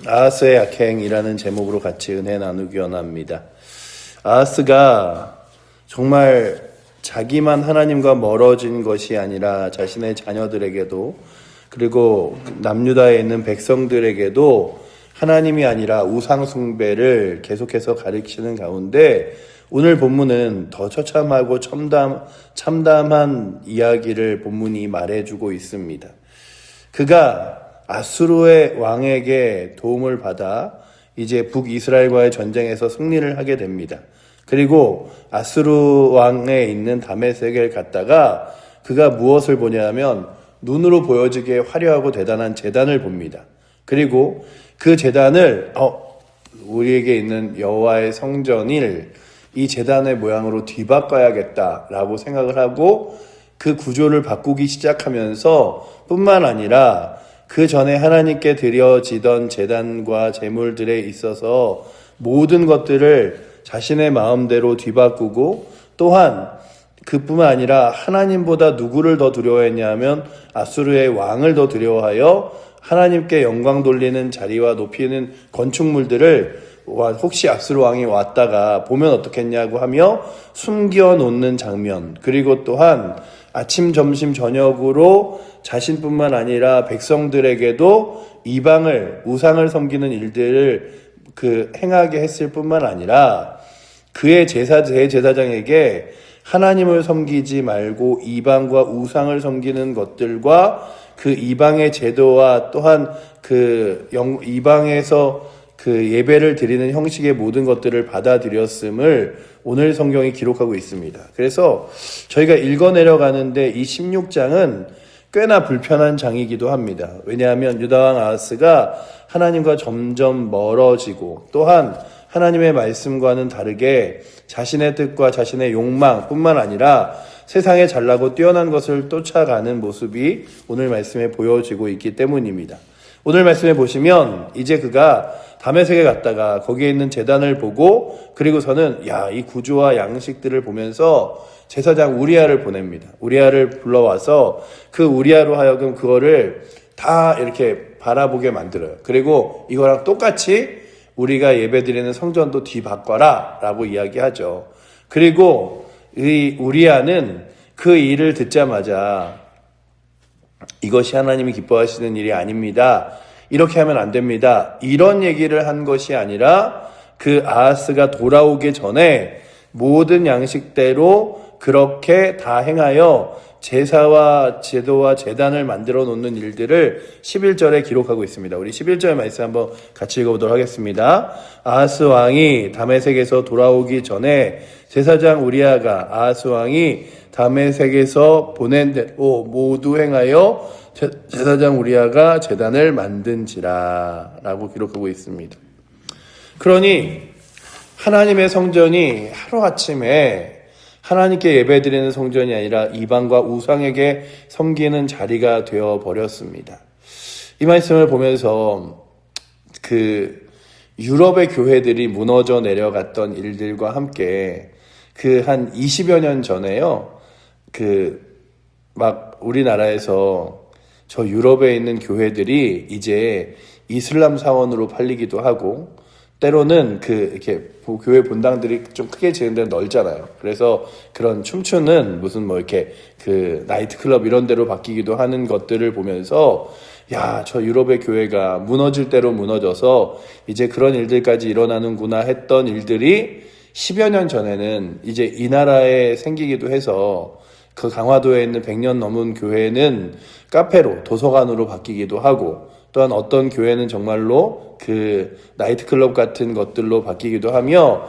아하스의 악행이라는 제목으로 같이 은혜 나누기 원합니다. 아하스가 정말 자기만 하나님과 멀어진 것이 아니라 자신의 자녀들에게도 그리고 남유다에 있는 백성들에게도 하나님이 아니라 우상 숭배를 계속해서 가르치는 가운데 오늘 본문은 더 처참하고 참담한 이야기를 본문이 말해주고 있습니다. 그가 아수르의 왕에게 도움을 받아 이제 북이스라엘과의 전쟁에서 승리를 하게 됩니다. 그리고 아수르 왕에 있는 다메섹을 갔다가 그가 무엇을 보냐면 눈으로 보여지게 화려하고 대단한 제단을 봅니다. 그리고 그 제단을 우리에게 있는 여호와의 성전일 이 제단의 모양으로 뒤바꿔야겠다라고 생각을 하고 그 구조를 바꾸기 시작하면서 뿐만 아니라 그 전에 하나님께 드려지던 제단과 제물들에 있어서 모든 것들을 자신의 마음대로 뒤바꾸고 또한 그뿐만 아니라 하나님보다 누구를 더 두려워했냐면 아수르의 왕을 더 두려워하여 하나님께 영광 돌리는 자리와 높이는 건축물들을 혹시 아수르 왕이 왔다가 보면 어떻겠냐고 하며 숨겨놓는 장면, 그리고 또한 아침, 점심, 저녁으로 자신뿐만 아니라 백성들에게도 우상을 섬기는 일들을 행하게 했을 뿐만 아니라 그의 대제사장에게 하나님을 섬기지 말고 이방과 우상을 섬기는 것들과 그 이방의 제도와 또한 이방에서 예배를 드리는 형식의 모든 것들을 받아들였음을 오늘 성경이 기록하고 있습니다. 그래서 저희가 읽어내려가는데 이 16장은 꽤나 불편한 장이기도 합니다. 왜냐하면 유다왕 아하스가 하나님과 점점 멀어지고 또한 하나님의 말씀과는 다르게 자신의 뜻과 자신의 욕망뿐만 아니라 세상에 잘나고 뛰어난 것을 쫓아가는 모습이 오늘 말씀에 보여지고 있기 때문입니다. 오늘 말씀에 보시면 이제 그가 다메섹에 갔다가 거기에 있는 제단을 보고 그리고서는 이 구조와 양식들을 보면서 제사장 우리아를 보냅니다. 우리아를 불러와서 그 우리아로 하여금 그거를 다 이렇게 바라보게 만들어요. 그리고 이거랑 똑같이 우리가 예배드리는 성전도 뒤바꿔라 라고 이야기하죠. 그리고 이 우리아는 그 일을 듣자마자 이것이 하나님이 기뻐하시는 일이 아닙니다. 이렇게 하면 안 됩니다. 이런 얘기를 한 것이 아니라 그 아하스가 돌아오기 전에 모든 양식대로 그렇게 다 행하여 제사와 제도와 제단을 만들어 놓는 일들을 11절에 기록하고 있습니다. 우리 11절 말씀 한번 같이 읽어보도록 하겠습니다. 아하스 왕이 다메섹에서 돌아오기 전에 제사장 우리아가 아하스 왕이 다메섹에서 보낸 대로 모두 행하여 제사장 우리아가 제단을 만든지라 라고 기록하고 있습니다. 그러니 하나님의 성전이 하루아침에 하나님께 예배드리는 성전이 아니라 이방과 우상에게 섬기는 자리가 되어버렸습니다. 이 말씀을 보면서 유럽의 교회들이 무너져 내려갔던 일들과 함께 한 20여 년 전에요. 우리나라에서 저 유럽에 있는 교회들이 이제 이슬람 사원으로 팔리기도 하고 때로는 이렇게 교회 본당들이 좀 크게 지은 데는 넓잖아요. 그래서 그런 춤추는 이렇게 나이트클럽 이런 데로 바뀌기도 하는 것들을 보면서 저 유럽의 교회가 무너질 대로 무너져서 이제 그런 일들까지 일어나는구나 했던 일들이 10여 년 전에는 이제 이 나라에 생기기도 해서 그 강화도에 있는 100년 넘은 교회는 카페로 도서관으로 바뀌기도 하고 또한 어떤 교회는 정말로 나이트클럽 같은 것들로 바뀌기도 하며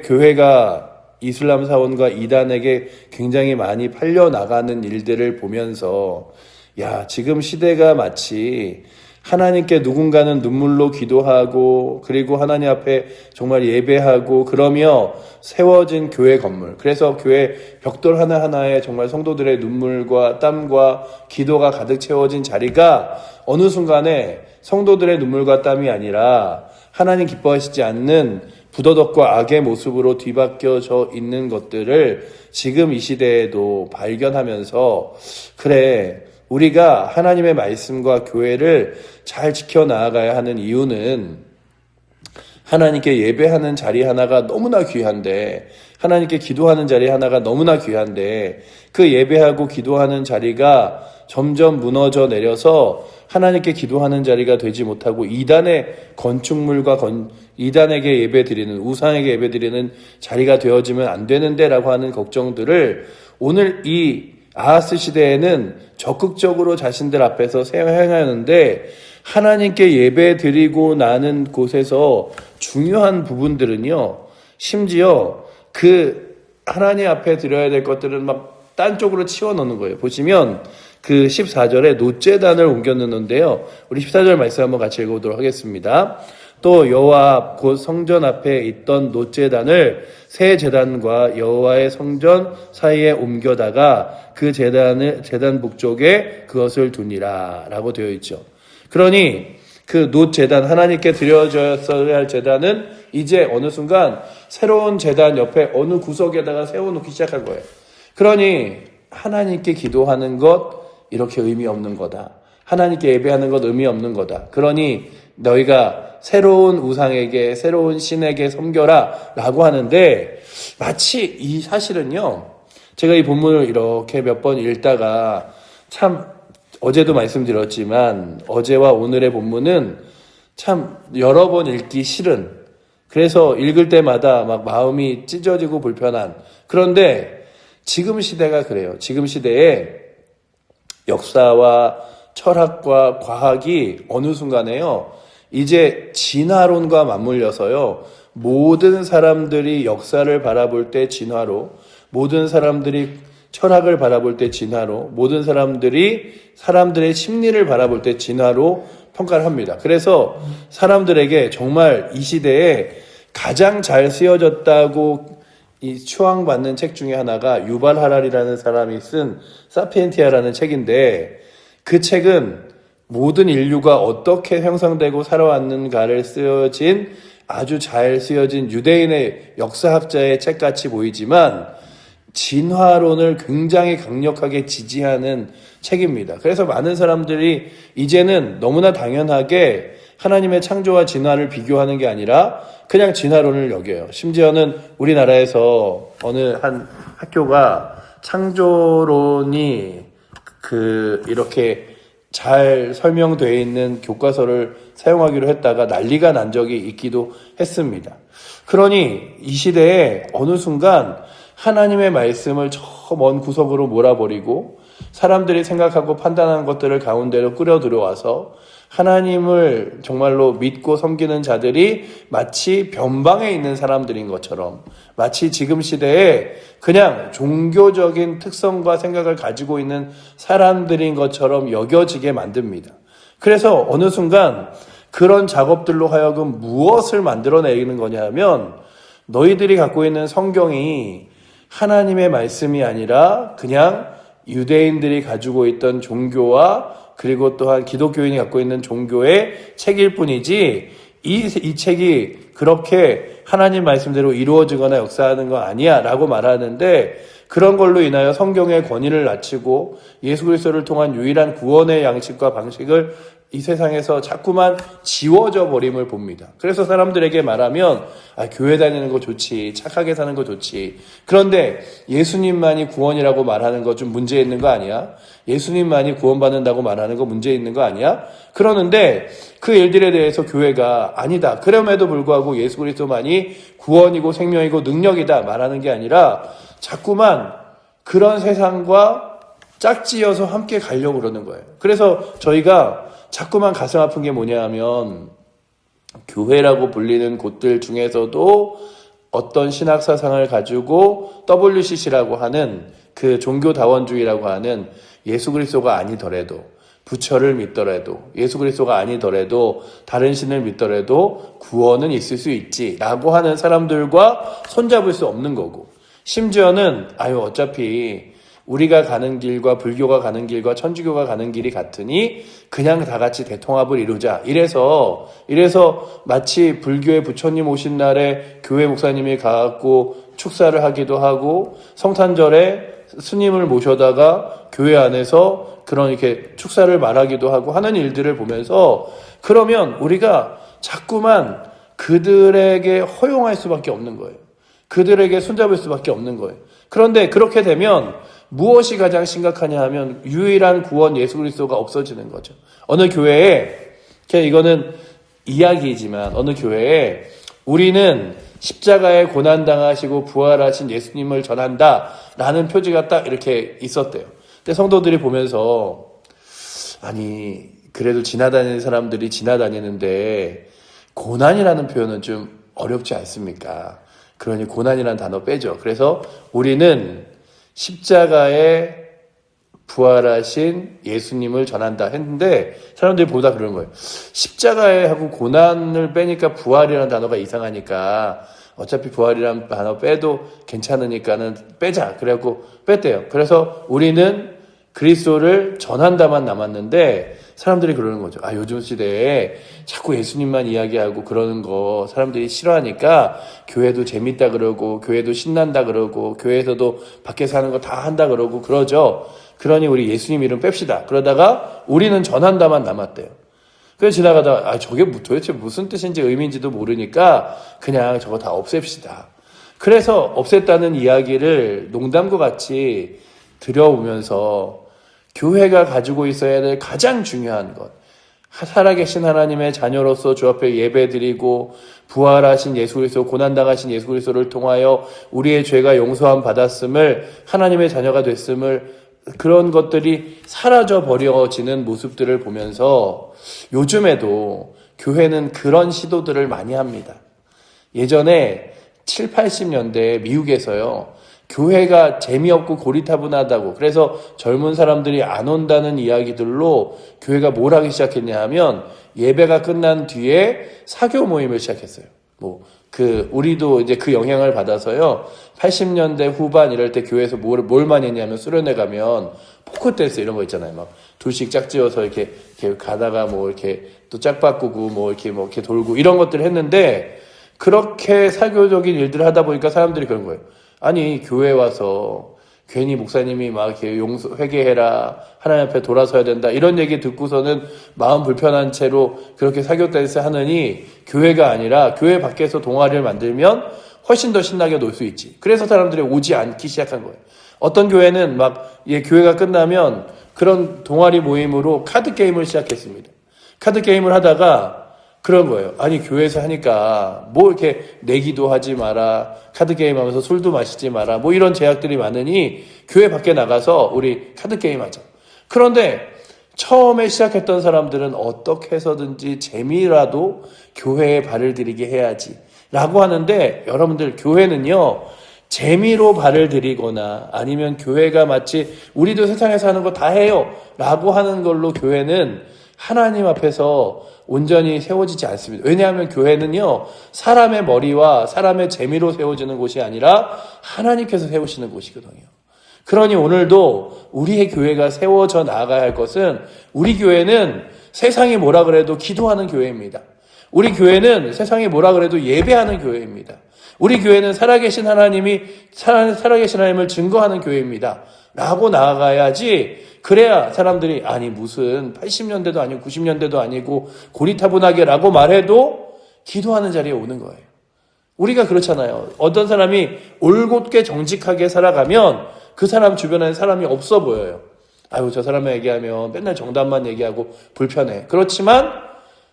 교회가 이슬람 사원과 이단에게 굉장히 많이 팔려나가는 일들을 보면서 지금 시대가 마치 하나님께 누군가는 눈물로 기도하고 그리고 하나님 앞에 정말 예배하고 그러며 세워진 교회 건물, 그래서 교회 벽돌 하나하나에 정말 성도들의 눈물과 땀과 기도가 가득 채워진 자리가 어느 순간에 성도들의 눈물과 땀이 아니라 하나님 기뻐하시지 않는 부도덕과 악의 모습으로 뒤바뀌어져 있는 것들을 지금 이 시대에도 발견하면서 우리가 하나님의 말씀과 교회를 잘 지켜나가야 하는 이유는 하나님께 예배하는 자리 하나가 너무나 귀한데, 하나님께 기도하는 자리 하나가 너무나 귀한데, 그 예배하고 기도하는 자리가 점점 무너져 내려서 하나님께 기도하는 자리가 되지 못하고 이단의 건축물과 이단에게 예배드리는, 우상에게 예배드리는 자리가 되어지면 안 되는데라고 하는 걱정들을 오늘 이 아하스 시대에는 적극적으로 자신들 앞에서 행하는데, 하나님께 예배드리고 나는 곳에서 중요한 부분들은요, 심지어 그 하나님 앞에 드려야 될 것들은 막 딴 쪽으로 치워놓는 거예요. 보시면 그 14절에 놋제단을 옮겨 놓는데요. 우리 14절 말씀 한번 같이 읽어보도록 하겠습니다. 또 여호와 앞 곧 성전 앞에 있던 놋제단을 새 제단과 여호와의 성전 사이에 옮겨다가 그 제단 북쪽에 그것을 두니라 라고 되어 있죠. 그러니 그 놋제단, 하나님께 드려져야 할 제단은 이제 어느 순간 새로운 제단 옆에 어느 구석에다가 세워놓기 시작한 거예요. 그러니 하나님께 기도하는 것 이렇게 의미 없는 거다. 하나님께 예배하는 것 의미 없는 거다. 그러니 너희가 새로운 우상에게, 새로운 신에게 섬겨라 라고 하는데, 마치 이 사실은요, 제가 이 본문을 이렇게 몇 번 읽다가 참 어제도 말씀드렸지만 어제와 오늘의 본문은 참 여러 번 읽기 싫은, 그래서 읽을 때마다 막 마음이 찢어지고 불편한, 그런데 지금 시대가 그래요. 지금 시대에 역사와 철학과 과학이 어느 순간에요, 이제 진화론과 맞물려서요, 모든 사람들이 역사를 바라볼 때 진화로, 모든 사람들이 철학을 바라볼 때 진화로, 모든 사람들이 사람들의 심리를 바라볼 때 진화로 평가를 합니다. 그래서 사람들에게 정말 이 시대에 가장 잘 쓰여졌다고 이 추앙받는 책 중에 하나가 유발 하랄이라는 사람이 쓴 사피엔티아라는 책인데, 그 책은 모든 인류가 어떻게 형성되고 살아왔는가를 쓰여진 아주 잘 쓰여진 유대인의 역사학자의 책같이 보이지만 진화론을 굉장히 강력하게 지지하는 책입니다. 그래서 많은 사람들이 이제는 너무나 당연하게 하나님의 창조와 진화를 비교하는 게 아니라 그냥 진화론을 여겨요. 심지어는 우리나라에서 어느 한 학교가 창조론이 이렇게 잘 설명되어 있는 교과서를 사용하기로 했다가 난리가 난 적이 있기도 했습니다. 그러니 이 시대에 어느 순간 하나님의 말씀을 저 먼 구석으로 몰아버리고 사람들이 생각하고 판단하는 것들을 가운데로 끌어 들어와서 하나님을 정말로 믿고 섬기는 자들이 마치 변방에 있는 사람들인 것처럼, 마치 지금 시대에 그냥 종교적인 특성과 생각을 가지고 있는 사람들인 것처럼 여겨지게 만듭니다. 그래서 어느 순간 그런 작업들로 하여금 무엇을 만들어내는 거냐 하면, 너희들이 갖고 있는 성경이 하나님의 말씀이 아니라 그냥 유대인들이 가지고 있던 종교와, 그리고 또한 기독교인이 갖고 있는 종교의 책일 뿐이지, 이 책이 그렇게 하나님 말씀대로 이루어지거나 역사하는 거 아니야 라고 말하는데, 그런 걸로 인하여 성경의 권위를 낮추고 예수 그리스도를 통한 유일한 구원의 양식과 방식을 이 세상에서 자꾸만 지워져 버림을 봅니다. 그래서 사람들에게 말하면 교회 다니는 거 좋지, 착하게 사는 거 좋지, 그런데 예수님만이 구원이라고 말하는 거 좀 문제 있는 거 아니야? 예수님만이 구원받는다고 말하는 거 문제 있는 거 아니야? 그러는데 그 일들에 대해서 교회가 아니다, 그럼에도 불구하고 예수 그리스도만이 구원이고 생명이고 능력이다 말하는 게 아니라 자꾸만 그런 세상과 짝지어서 함께 가려고 그러는 거예요. 그래서 저희가 자꾸만 가슴 아픈 게 뭐냐 하면, 교회라고 불리는 곳들 중에서도 어떤 신학사상을 가지고 WCC라고 하는 그 종교다원주의라고 하는 예수 그리스도가 아니더라도, 부처를 믿더라도, 예수 그리스도가 아니더라도, 다른 신을 믿더라도 구원은 있을 수 있지라고 하는 사람들과 손잡을 수 없는 거고, 심지어는 어차피 우리가 가는 길과 불교가 가는 길과 천주교가 가는 길이 같으니 그냥 다 같이 대통합을 이루자. 이래서 마치 불교의 부처님 오신 날에 교회 목사님이 가갖고 축사를 하기도 하고, 성탄절에 스님을 모셔다가 교회 안에서 그런 이렇게 축사를 말하기도 하고 하는 일들을 보면서 그러면 우리가 자꾸만 그들에게 허용할 수밖에 없는 거예요. 그들에게 손잡을 수밖에 없는 거예요. 그런데 그렇게 되면 무엇이 가장 심각하냐 하면 유일한 구원 예수 그리스도가 없어지는 거죠. 어느 교회에, 이거는 이야기이지만 어느 교회에 우리는 십자가에 고난당하시고 부활하신 예수님을 전한다 라는 표지가 딱 이렇게 있었대요. 근데 성도들이 보면서 아니 그래도 지나다니는 사람들이 지나다니는데 고난이라는 표현은 좀 어렵지 않습니까? 그러니 고난이라는 단어 빼죠. 그래서 우리는 십자가에 부활하신 예수님을 전한다 했는데 사람들이 보다 그러는 거예요. 십자가에 하고 고난을 빼니까 부활이라는 단어가 이상하니까 어차피 부활이라는 단어 빼도 괜찮으니까는 빼자. 그래갖고 뺐대요. 그래서 우리는 그리스도를 전한다만 남았는데 사람들이 그러는 거죠. 아, 요즘 시대에 자꾸 예수님만 이야기하고 그러는 거 사람들이 싫어하니까 교회도 재밌다 그러고 교회도 신난다 그러고 교회에서도 밖에서 하는 거 다 한다 그러고 그러죠. 그러니 우리 예수님 이름 뺍시다. 그러다가 우리는 전한다만 남았대요. 그래서 지나가다가 아, 저게 도대체 무슨 뜻인지 의미인지도 모르니까 그냥 저거 다 없앱시다. 그래서 없앴다는 이야기를 농담과 같이 들여오면서 교회가 가지고 있어야 될 가장 중요한 것, 살아계신 하나님의 자녀로서 주 앞에 예배드리고 부활하신 예수 그리스도, 고난당하신 예수 그리스도를 통하여 우리의 죄가 용서함 받았음을, 하나님의 자녀가 됐음을, 그런 것들이 사라져 버려지는 모습들을 보면서 요즘에도 교회는 그런 시도들을 많이 합니다. 예전에 7, 80년대 미국에서요, 교회가 재미없고 고리타분하다고, 그래서 젊은 사람들이 안 온다는 이야기들로 교회가 뭘 하기 시작했냐 하면 예배가 끝난 뒤에 사교 모임을 시작했어요. 우리도 이제 그 영향을 받아서요, 80년대 후반 이럴 때 교회에서 뭘 많이 했냐면 수련회 가면 포크댄스 이런 거 있잖아요. 막 둘씩 짝지어서 이렇게 가다가 이렇게 또 짝 바꾸고 이렇게 돌고 이런 것들을 했는데, 그렇게 사교적인 일들을 하다 보니까 사람들이 그런 거예요. 아니, 교회 와서 괜히 목사님이 막 이렇게 회개해라, 하나님 앞에 돌아서야 된다, 이런 얘기 듣고서는 마음 불편한 채로 그렇게 사교 댄스 하느니 교회가 아니라 교회 밖에서 동아리를 만들면 훨씬 더 신나게 놀 수 있지. 그래서 사람들이 오지 않기 시작한 거예요. 어떤 교회는 교회가 끝나면 그런 동아리 모임으로 카드 게임을 시작했습니다. 카드 게임을 하다가 그런 거예요. 아니, 교회에서 하니까 이렇게 내기도 하지 마라, 카드 게임 하면서 술도 마시지 마라, 이런 제약들이 많으니 교회 밖에 나가서 우리 카드 게임 하자. 그런데 처음에 시작했던 사람들은 어떻게 해서든지 재미라도 교회에 발을 들이게 해야지 라고 하는데, 여러분들, 교회는요 재미로 발을 들이거나 아니면 교회가 마치 우리도 세상에서 하는 거 다 해요 라고 하는 걸로 교회는 하나님 앞에서 온전히 세워지지 않습니다. 왜냐하면 교회는요, 사람의 머리와 사람의 재미로 세워지는 곳이 아니라 하나님께서 세우시는 곳이거든요. 그러니 오늘도 우리의 교회가 세워져 나아가야 할 것은, 우리 교회는 세상이 뭐라 그래도 기도하는 교회입니다. 우리 교회는 세상이 뭐라 그래도 예배하는 교회입니다. 우리 교회는 살아계신 하나님을 증거하는 교회입니다. 라고 나아가야지, 그래야 사람들이 아니 무슨 80년대도 아니고 90년대도 아니고 고리타분하게 라고 말해도 기도하는 자리에 오는 거예요. 우리가 그렇잖아요. 어떤 사람이 올곧게 정직하게 살아가면 그 사람 주변에 사람이 없어 보여요. 아유, 저 사람을 얘기하면 맨날 정답만 얘기하고 불편해. 그렇지만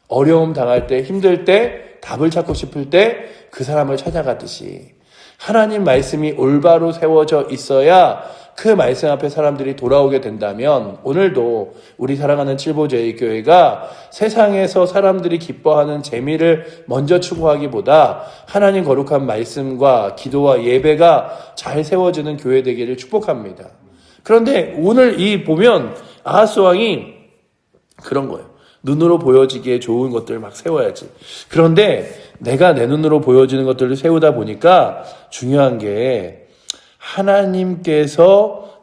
어려움 당할 때, 힘들 때, 답을 찾고 싶을 때 그 사람을 찾아가듯이 하나님 말씀이 올바로 세워져 있어야 그 말씀 앞에 사람들이 돌아오게 된다면, 오늘도 우리 사랑하는 칠보제일교회가 세상에서 사람들이 기뻐하는 재미를 먼저 추구하기보다 하나님 거룩한 말씀과 기도와 예배가 잘 세워지는 교회 되기를 축복합니다. 그런데 오늘 보면 아하스 왕이 그런 거예요. 눈으로 보여지기에 좋은 것들을 막 세워야지. 그런데 내가 내 눈으로 보여지는 것들을 세우다 보니까 중요한 게, 하나님께서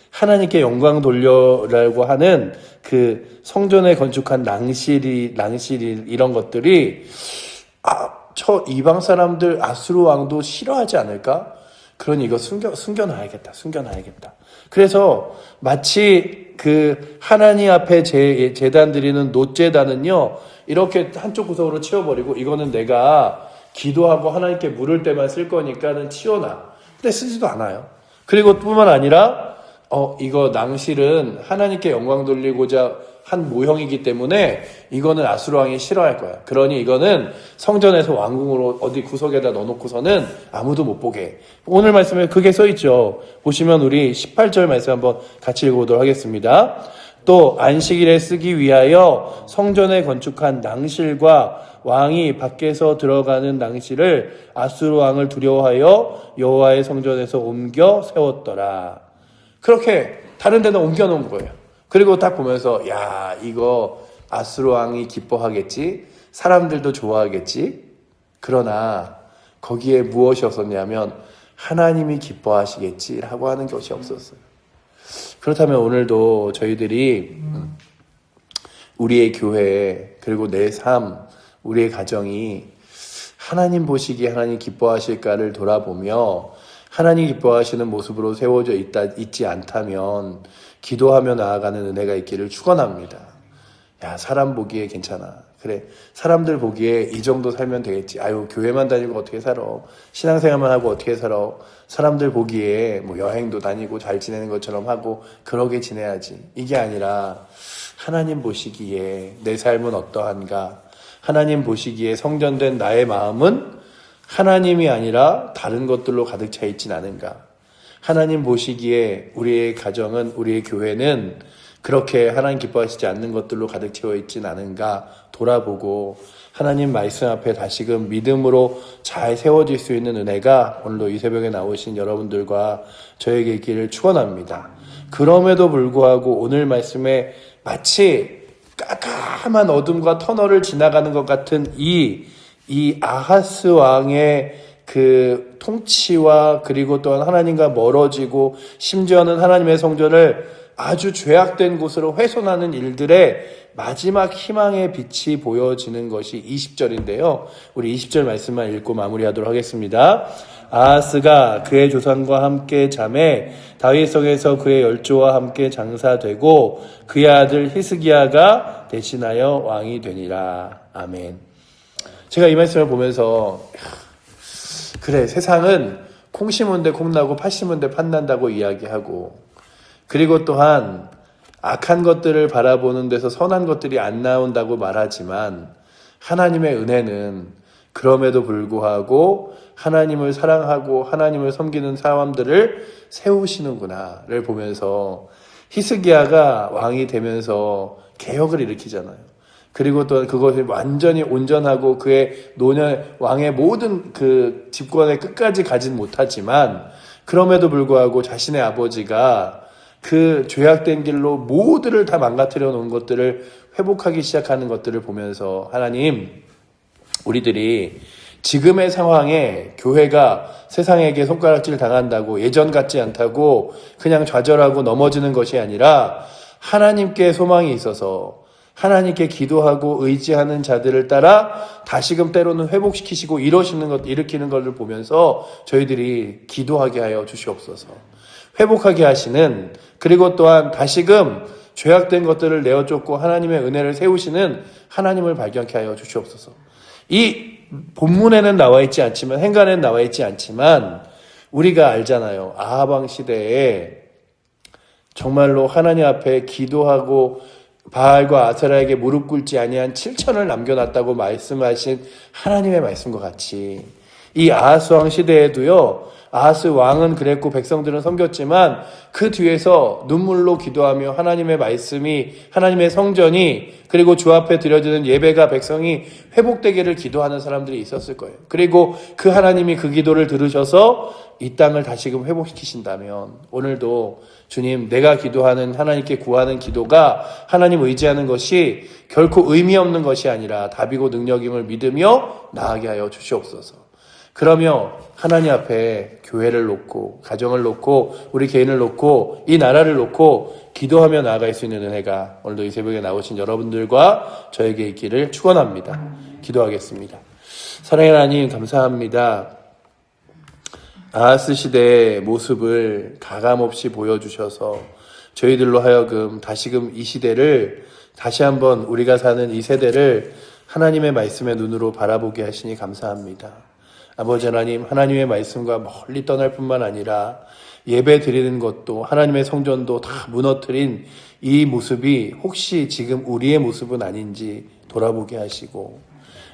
하나님께 영광 돌려라고 하는 그 성전에 건축한 낭실 이런 것들이 저 이방 사람들 아수르 왕도 싫어하지 않을까? 그러니 이거 숨겨놔야겠다. 그래서 마치 그 하나님 앞에 제단 드리는 놋제단은요, 이렇게 한쪽 구석으로 치워버리고, 이거는 내가 기도하고 하나님께 물을 때만 쓸 거니까는 치워놔. 근데 쓰지도 않아요. 그리고 뿐만 아니라, 이거 낭실은 하나님께 영광 돌리고자 한 모형이기 때문에 이거는 아수르 왕이 싫어할 거야. 그러니 이거는 성전에서 왕궁으로 어디 구석에다 넣어놓고서는 아무도 못 보게. 오늘 말씀에 그게 써있죠. 보시면 우리 18절 말씀 한번 같이 읽어보도록 하겠습니다. 또 안식일에 쓰기 위하여 성전에 건축한 낭실과 왕이 밖에서 들어가는 낭실을 아수르 왕을 두려워하여 여호와의 성전에서 옮겨 세웠더라. 그렇게 다른 데는 옮겨 놓은 거예요. 그리고 딱 보면서 야, 이거 아수르 왕이 기뻐하겠지, 사람들도 좋아하겠지. 그러나 거기에 무엇이 없었냐면 하나님이 기뻐하시겠지라고 하는 것이 없었어요. 그렇다면 오늘도 저희들이 우리의 교회, 그리고 내 삶, 우리의 가정이 하나님 보시기에 하나님 기뻐하실까를 돌아보며 하나님 기뻐하시는 모습으로 세워져 있지 않다면 기도하며 나아가는 은혜가 있기를 축원합니다. 야, 사람 보기에 괜찮아. 그래, 사람들 보기에 이 정도 살면 되겠지. 아유, 교회만 다니고 어떻게 살아. 신앙생활만 하고 어떻게 살아. 사람들 보기에 뭐 여행도 다니고 잘 지내는 것처럼 하고 그러게 지내야지. 이게 아니라 하나님 보시기에 내 삶은 어떠한가. 하나님 보시기에 성전된 나의 마음은 하나님이 아니라 다른 것들로 가득 차 있진 않은가. 하나님 보시기에 우리의 가정은, 우리의 교회는 그렇게 하나님 기뻐하시지 않는 것들로 가득 채워 있진 않은가 돌아보고 하나님 말씀 앞에 다시금 믿음으로 잘 세워질 수 있는 은혜가 오늘도 이 새벽에 나오신 여러분들과 저에게 있기를 축원합니다. 그럼에도 불구하고 오늘 말씀에 마치 깜깜한 어둠과 터널을 지나가는 것 같은 이 아하스 왕의 그 통치와 그리고 또한 하나님과 멀어지고 심지어는 하나님의 성전을 아주 죄악된 곳으로 훼손하는 일들의 마지막 희망의 빛이 보여지는 것이 20절인데요. 우리 20절 말씀만 읽고 마무리하도록 하겠습니다. 아하스가 그의 조상과 함께 잠에 다윗성에서 그의 열조와 함께 장사되고 그의 아들 히스기야가 대신하여 왕이 되니라. 아멘. 제가 이 말씀을 보면서 그래, 세상은 콩 심은데 콩 나고 팥 심은데 팥 난다고 이야기하고, 그리고 또한 악한 것들을 바라보는 데서 선한 것들이 안 나온다고 말하지만 하나님의 은혜는 그럼에도 불구하고 하나님을 사랑하고 하나님을 섬기는 사람들을 세우시는구나를 보면서 히스기야가 왕이 되면서 개혁을 일으키잖아요. 그리고 또 그것이 완전히 온전하고 그의 노년 왕의 모든 그 집권의 끝까지 가진 못하지만 그럼에도 불구하고 자신의 아버지가 그 죄악된 길로 모두를 다 망가뜨려 놓은 것들을 회복하기 시작하는 것들을 보면서 하나님, 우리들이 지금의 상황에 교회가 세상에게 손가락질 당한다고 예전 같지 않다고 그냥 좌절하고 넘어지는 것이 아니라 하나님께 소망이 있어서 하나님께 기도하고 의지하는 자들을 따라 다시금 때로는 회복시키시고 일으키는 것을 보면서 저희들이 기도하게 하여 주시옵소서. 회복하게 하시는, 그리고 또한 다시금 죄악된 것들을 내어 쫓고 하나님의 은혜를 세우시는 하나님을 발견케 하여 주시옵소서. 이 본문에는 나와 있지 않지만, 행간에는 나와 있지 않지만 우리가 알잖아요. 아합 왕 시대에 정말로 하나님 앞에 기도하고 바알과 아세라에게 무릎 꿇지 아니한 7천을 남겨놨다고 말씀하신 하나님의 말씀과 같이 이 아하스 왕 시대에도요, 아하스 왕은 그랬고 백성들은 섬겼지만 그 뒤에서 눈물로 기도하며 하나님의 말씀이, 하나님의 성전이, 그리고 주 앞에 드려지는 예배가 백성이 회복되기를 기도하는 사람들이 있었을 거예요. 그리고 그 하나님이 그 기도를 들으셔서 이 땅을 다시금 회복시키신다면 오늘도 주님, 내가 기도하는, 하나님께 구하는 기도가 하나님 의지하는 것이 결코 의미 없는 것이 아니라 답이고 능력임을 믿으며 나아가게 하여 주시옵소서. 그러며 하나님 앞에 교회를 놓고, 가정을 놓고, 우리 개인을 놓고, 이 나라를 놓고 기도하며 나아갈 수 있는 은혜가 오늘도 이 새벽에 나오신 여러분들과 저에게 있기를 축원합니다. 기도하겠습니다. 사랑의 하나님, 감사합니다. 아하스 시대의 모습을 가감없이 보여주셔서 저희들로 하여금 다시금 이 시대를 다시 한번 우리가 사는 이 세대를 하나님의 말씀의 눈으로 바라보게 하시니 감사합니다. 아버지 하나님, 하나님의 말씀과 멀리 떠날 뿐만 아니라 예배 드리는 것도 하나님의 성전도 다 무너뜨린 이 모습이 혹시 지금 우리의 모습은 아닌지 돌아보게 하시고,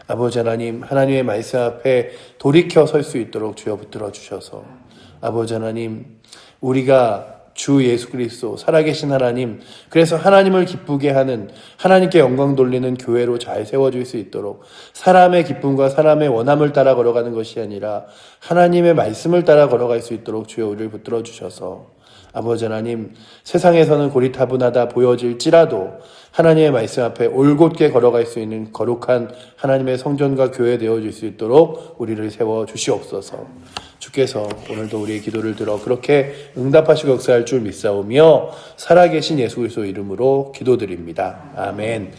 아버지 하나님, 하나님의 말씀 앞에 돌이켜 설 수 있도록 주여 붙들어 주셔서, 아버지 하나님, 우리가 주 예수 그리스도 살아계신 하나님, 그래서 하나님을 기쁘게 하는, 하나님께 영광 돌리는 교회로 잘 세워질 수 있도록 사람의 기쁨과 사람의 원함을 따라 걸어가는 것이 아니라 하나님의 말씀을 따라 걸어갈 수 있도록 주여 우리를 붙들어 주셔서, 아버지 하나님, 세상에서는 고리타분하다 보여질지라도 하나님의 말씀 앞에 올곧게 걸어갈 수 있는 거룩한 하나님의 성전과 교회 되어질 수 있도록 우리를 세워 주시옵소서. 주께서 오늘도 우리의 기도를 들어 그렇게 응답하시고 역사할 줄 믿사오며 살아계신 예수 그리스도 이름으로 기도드립니다. 아멘.